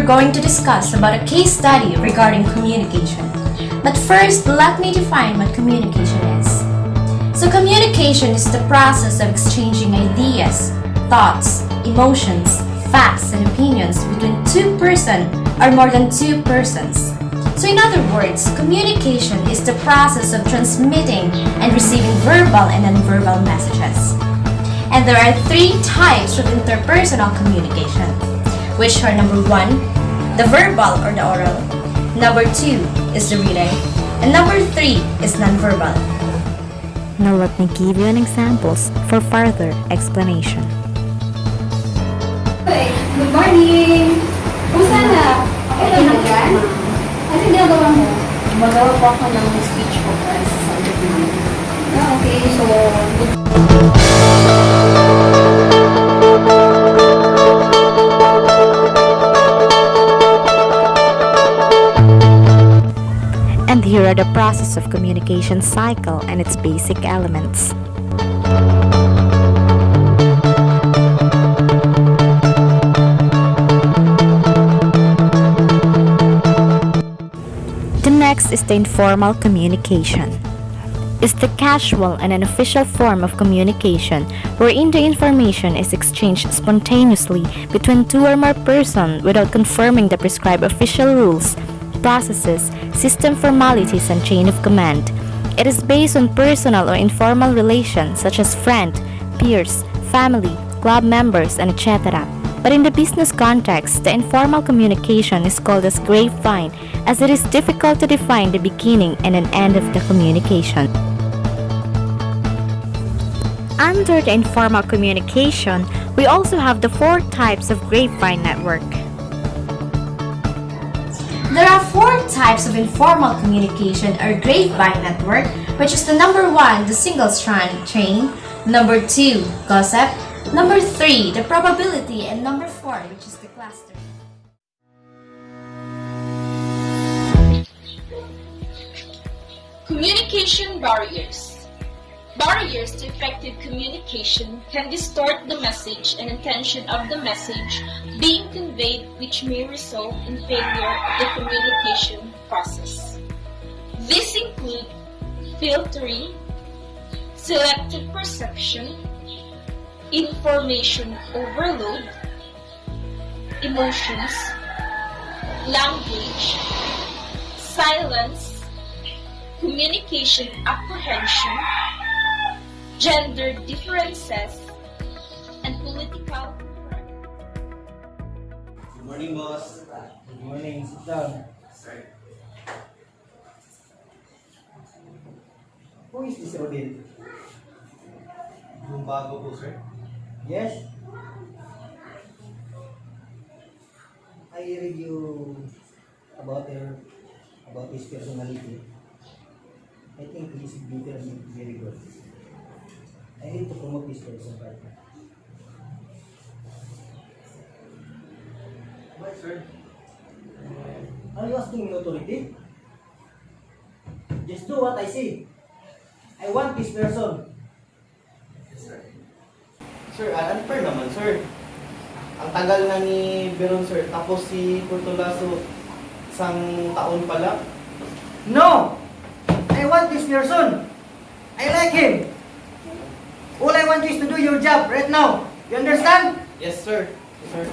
we're going to discuss about a case study regarding communication. But first, let me define what communication is. So communication is the process of exchanging ideas, thoughts, emotions, facts, and opinions between two persons or more than two persons. So in other words, communication is the process of transmitting and receiving verbal and nonverbal messages. And there are three types of interpersonal communication, which are number 1, the verbal or the oral, number 2 is the written, and number 3 is nonverbal. Now let me give you an examples for further explanation. Hey, good morning! Kumusta na? Okay lang na dyan? Ano yung ginagawa mo? Magawa po ako ng speech ko para sa interview. Okay, so... And here are the process of communication cycle and its basic elements. The next is the informal communication. It's the casual and unofficial form of communication wherein the information is exchanged spontaneously between two or more persons without confirming the prescribed official rules, processes, system formalities, and chain of command. It is based on personal or informal relations such as friend, peers, family, club members, and etc. But in the business context, the informal communication is called as grapevine, as it is difficult to define the beginning and an end of the communication. Under the informal communication, we also have the 4 types of grapevine network. There are 4 types of informal communication or grapevine network, which is the number 1, the single strand chain, number 2, gossip, number 3, the probability, and number 4, which is the cluster. Communication barriers. Barriers to effective communication can distort the message and intention of the message being conveyed, which may result in failure of the communication process. These include filtering, selective perception, information overload, emotions, language, silence, communication apprehension, gender differences, and political correctness. Good morning, boss. Good morning. Sit down. Sir. Who is this Rodin? Yung bago po, sir. Yes? I read you about his personality. I think he's very good. I need to promote this person right now. Why, sir? Are you asking me authority? Just do what I say. I want this person. Yes, sir. Sir, unfair naman, sir. Ang tagal na ni Beron, sir. Tapos si Portolaso, isang taon pa lang. No! I want this person. I like him. All I want you is to do your job right now. You understand? Yes, sir. Yes, sir.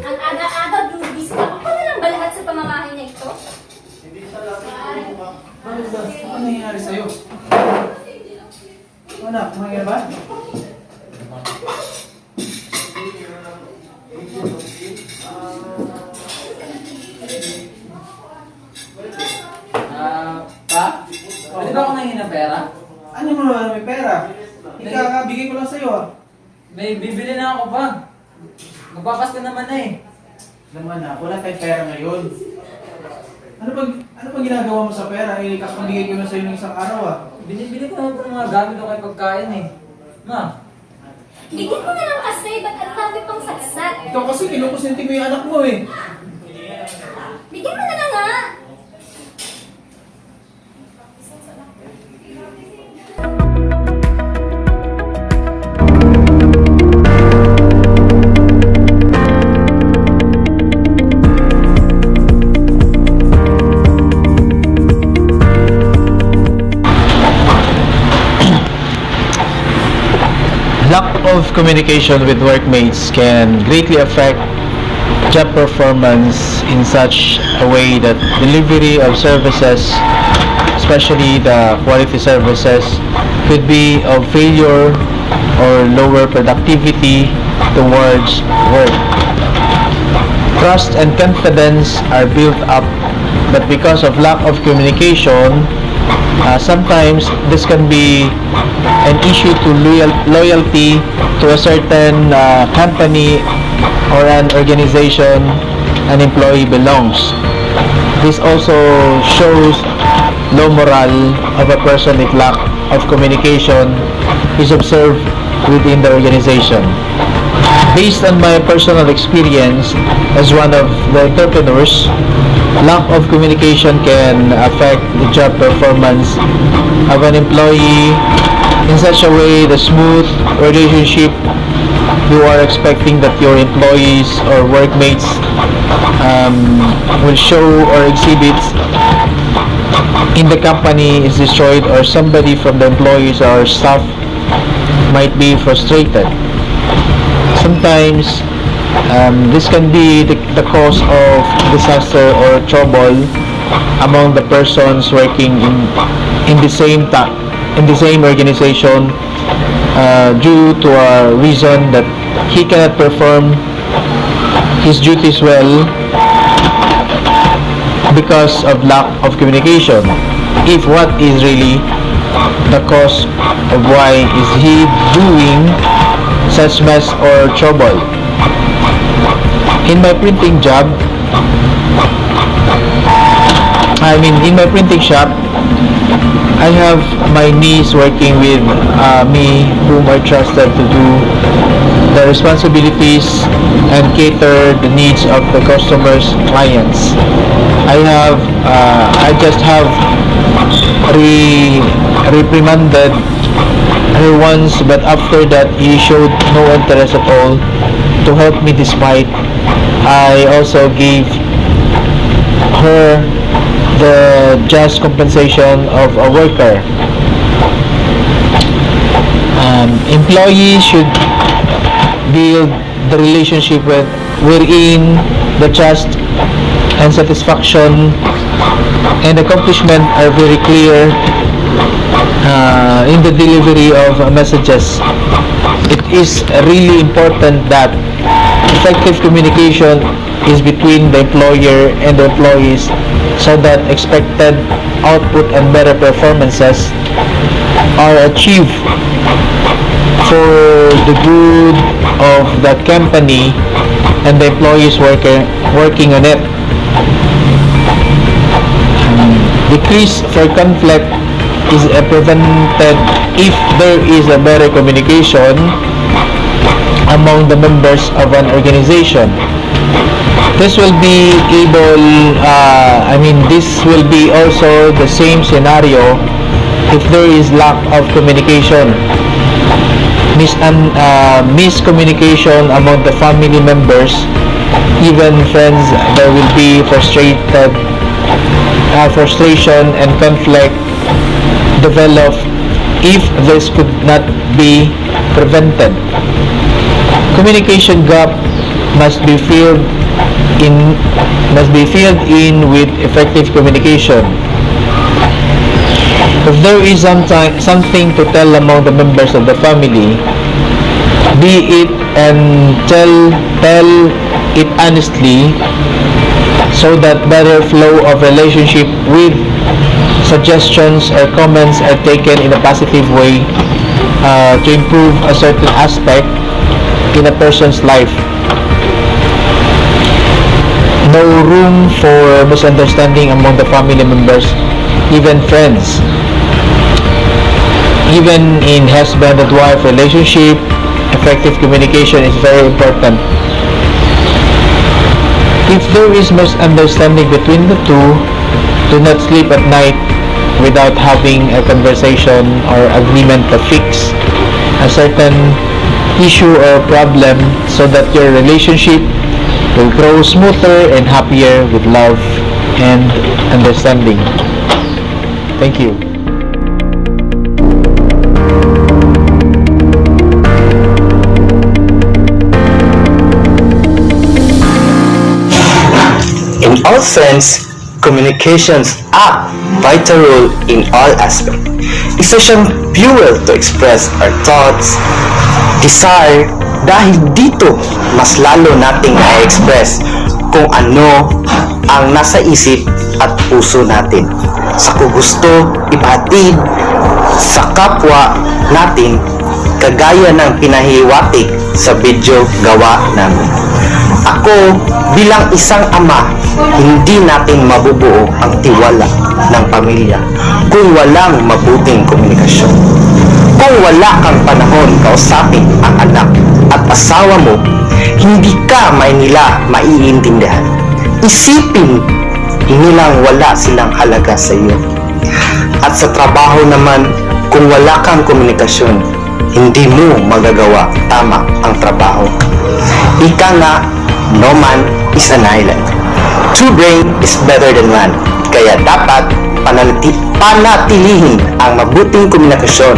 Ang aga-aga, bubis ka. Ako na lang ba lahat sa pamamahay na ito? Hindi siya lang yung Ano ba? Ano nangyayari sa'yo? Anak, kumain ba? Pa? Pwede ba ako nanghin ng pera? Ano mo naman may pera? Ikakabigay ko lang sa'yo ah. May bibili na ako pa. Magpapasko naman na eh. Alam mo anak, wala tayong pera ngayon. Ano pag ginagawa mo sa pera? Eh, kakabigay ko lang sa'yo ng isang araw ah. Binibili ko naman ng mga gamit ko kay pagkain eh. Ma, Bigyan mo na lang kasi, ba't ang dami pang saksat? Ikaw kasi kinukusinti mo yung anak mo eh. Bigyan mo na lang nga! of communication with workmates can greatly affect job performance in such a way that delivery of services, especially the quality services, could be of failure or lower productivity towards work. Trust and confidence are built up, but because of lack of communication, sometimes this can be an issue to loyalty to a certain company or an organization an employee belongs. This also shows low morale of a person if lack of communication is observed within the organization. Based on my personal experience as one of the entrepreneurs, lack of communication can affect the job performance of an employee in such a way the smooth relationship you are expecting that your employees or workmates will show or exhibit in the company is destroyed, or somebody from the employees or staff might be frustrated. Sometimes this can be the cause of disaster or trouble among the persons working in the same organization due to a reason that he cannot perform his duties well because of lack of communication. If what is really the cause of why is he doing such mess or trouble. In my printing shop, I have my niece working with me, whom I trusted to do the responsibilities and cater the needs of the customers, clients. I just have reprimanded her once, but after that he showed no interest at all to help me, despite I also gave her the just compensation of a worker. Employees should build the relationship wherein the trust and satisfaction and accomplishment are very clear in the delivery of messages. It is really important that effective communication is between the employer and the employees, so that expected output and better performances are achieved for the good of the company and the employees working on it. Decrease for conflict is prevented if there is a better communication among the members of an organization. This will be this will be also the same scenario if there is lack of communication. Miscommunication among the family members, even friends, there will be frustration and conflict develop if this could not be prevented. Communication gap must be filled in with effective communication. If there is something to tell among the members of the family, be it and tell it honestly, so that better flow of relationship with suggestions or comments are taken in a positive way to improve a certain aspect in a person's life. No room for misunderstanding among the family members, even friends. Even in husband and wife relationship, effective communication is very important. If there is misunderstanding between the two, do not sleep at night without having a conversation or agreement to fix a certain issue or problem, so that your relationship will grow smoother and happier with love and understanding. Thank you. In all sense, communications act vital role in all aspects. Isa siyang fuel to express our thoughts, desire, dahil dito mas lalo nating na-express kung ano ang nasa isip at puso natin. Sa gusto ipahatid sa kapwa natin kagaya ng pinahiwatig sa video gawa namin. Ako bilang isang ama, hindi natin mabubuo ang tiwala ng pamilya kung walang mabuting komunikasyon. Kung wala kang panahon kausapin ang anak at asawa mo, hindi ka nila maiintindihan. Isipin nilang wala silang halaga sa iyo. At sa trabaho naman, kung wala kang komunikasyon, hindi mo magagawa tama ang trabaho. Ika nga, no man is an island. Two brain is better than one. Kaya dapat panatilihin ang mabuting komunikasyon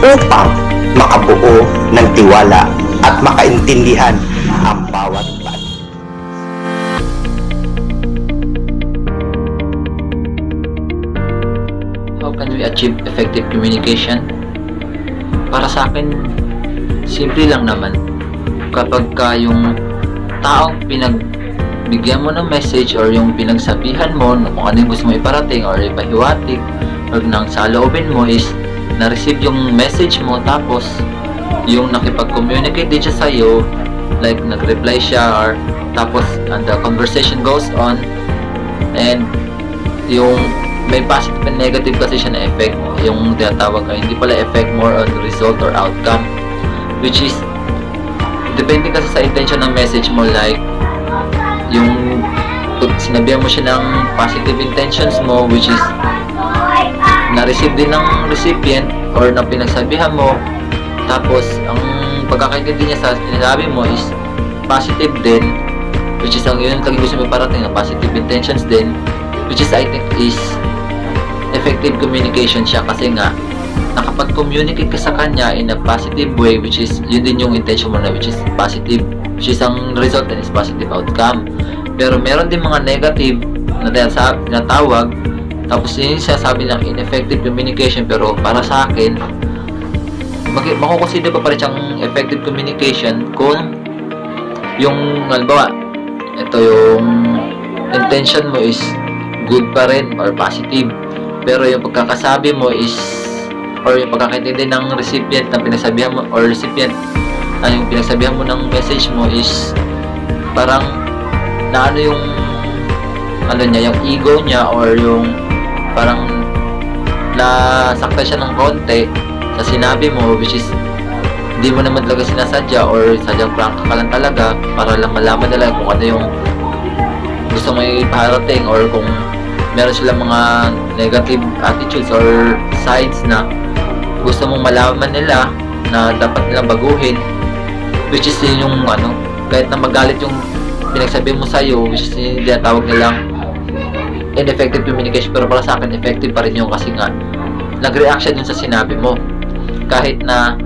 upang makabuo ng tiwala at makaintindihan ang bawat bata. How can we achieve effective communication? Para sa akin, simple lang naman. Kapag yung taong pinagbigyan mo ng message or yung pinagsabihan mo kung ano yung gusto mo iparating or ipahiwatig or nang sa loobin mo is na-receive yung message mo, tapos yung nakipag-communicate din siya sa'yo, like nag-reply siya or tapos and the conversation goes on, and yung may positive and negative kasi siya na effect. Yung tinatawag ay hindi pala effect, more on result or outcome, which is depende kasi sa intention ng message mo. Like yung sinabihan mo siya ng positive intentions mo, which is na-receive din ng recipient or na pinagsabihan mo, tapos ang pagkakaintindi niya sa sinasabi mo is positive din, which is ang yun talagang gusto mo parating na positive intentions din, which is I think is effective communication siya, kasi nga nakapag-communicate ka sa kanya in a positive way, which is yun din yung intention mo na, which is positive, which is ang result din is positive outcome. Pero meron din mga negative na tawag, tapos yun siya sabi ng ineffective communication. Pero para sa akin, makukonsider pa rin siyang effective communication kung yung halimbawa ito yung intention mo is good pa rin or positive, pero yung pagkakasabi mo is or yung pagkakaintindi ng recipient na pinagsabihan mo or recipient yung pinagsabihan mo ng message mo is parang na ano yung ano niya, yung ego niya or yung parang nasaktan siya ng konti sa sinabi mo, which is hindi mo naman talaga sinasadya or sadyang prank ka lang talaga para lang malaman nila kung ano yung gusto mo iparating, or kung meron silang mga negative attitudes or sides na gusto mong malaman nila na dapat nilang baguhin, which is yung ano, kahit na magalit yung pinagsabi mo sa'yo, which is yung tinatawag nilang ineffective communication. Pero para sa akin, effective pa rin yung kasi nga nag-react siya dun sa sinabi mo kahit na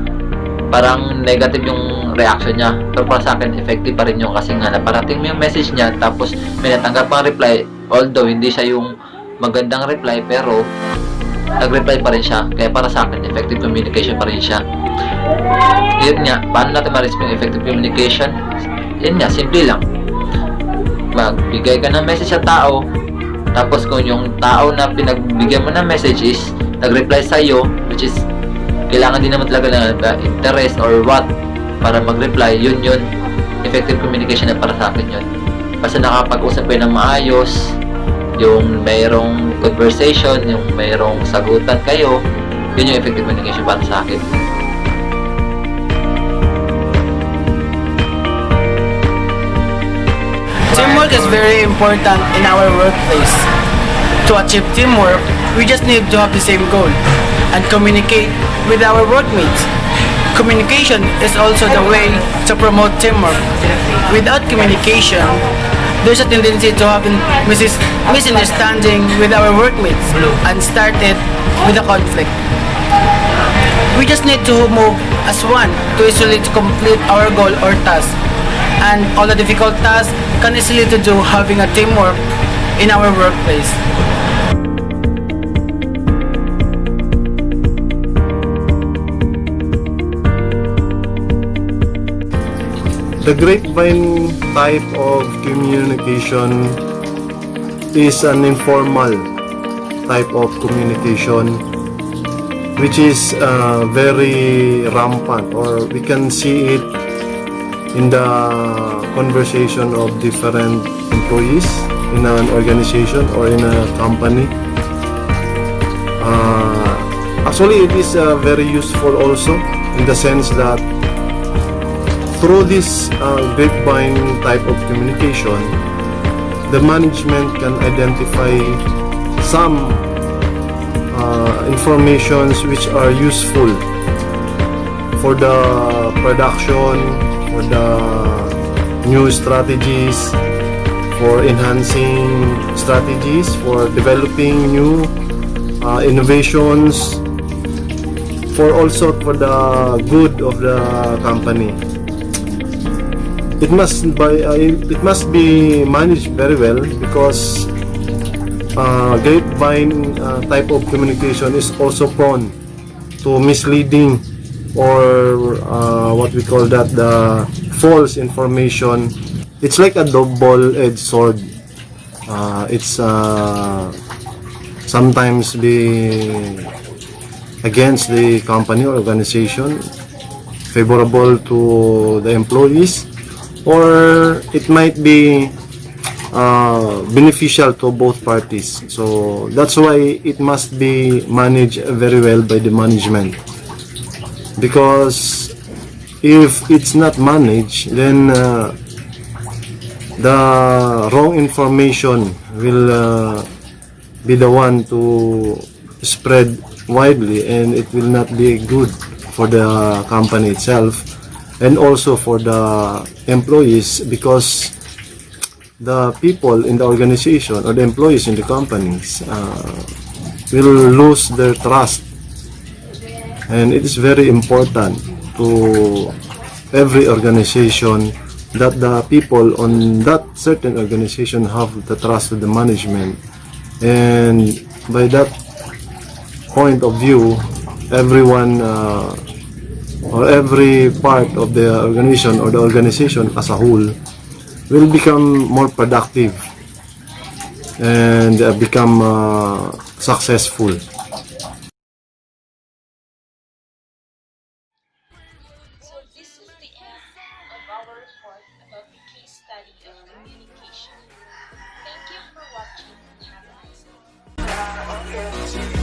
parang negative yung reaction niya, pero para sa akin effective pa rin yung kasi nga naparating mo yung message niya, tapos may natanggap pang reply, although hindi siya yung magandang reply, pero nag-reply pa rin siya. Kaya para sa akin effective communication pa rin siya. Yun nga, paano natin ma-receive yung effective communication? Yun nga, simple lang, magbigay ka ng message sa tao, tapos kung yung tao na pinagbigyan mo ng message is nag-reply sa'yo, which is kailangan din naman talaga ng interest or what para mag-reply, yun effective communication na para sa akin yun. Basta nakapag-usap kayo ng maayos, yung mayroong conversation, yung mayroong sagutan kayo, yun yung effective communication para sa akin. Teamwork is very important in our workplace. To achieve teamwork, we just need to have the same goal and communicate with our workmates. Communication is also the way to promote teamwork. Without communication, there's a tendency to have misunderstanding with our workmates and started with a conflict. We just need to move as one to easily complete our goal or task. and all the difficult tasks can easily to do having a teamwork in our workplace. The grapevine type of communication is an informal type of communication which is very rampant, or we can see it in the conversation of different employees in an organization or in a company. Actually, it is very useful also in the sense that through this grapevine type of communication, the management can identify some informations which are useful for the production, for the new strategies, for enhancing strategies, for developing new innovations, for also for the good of the company. It must be managed very well, because grapevine type of communication is also prone to misleading, or what we call that, the false information. It's like a double-edged sword. It's sometimes be against the company or organization, favorable to the employees, or it might be beneficial to both parties. So that's why it must be managed very well by the management, because if it's not managed, then the wrong information will be the one to spread widely, and it will not be good for the company itself and also for the employees, because the people in the organization or the employees in the companies will lose their trust. And it is very important to every organization that the people on that certain organization have the trust of the management, and by that point of view, everyone or every part of the organization or the organization as a whole will become more productive and become successful. So this is the end of our report about the case study of communication. Thank you for watching and have a nice day.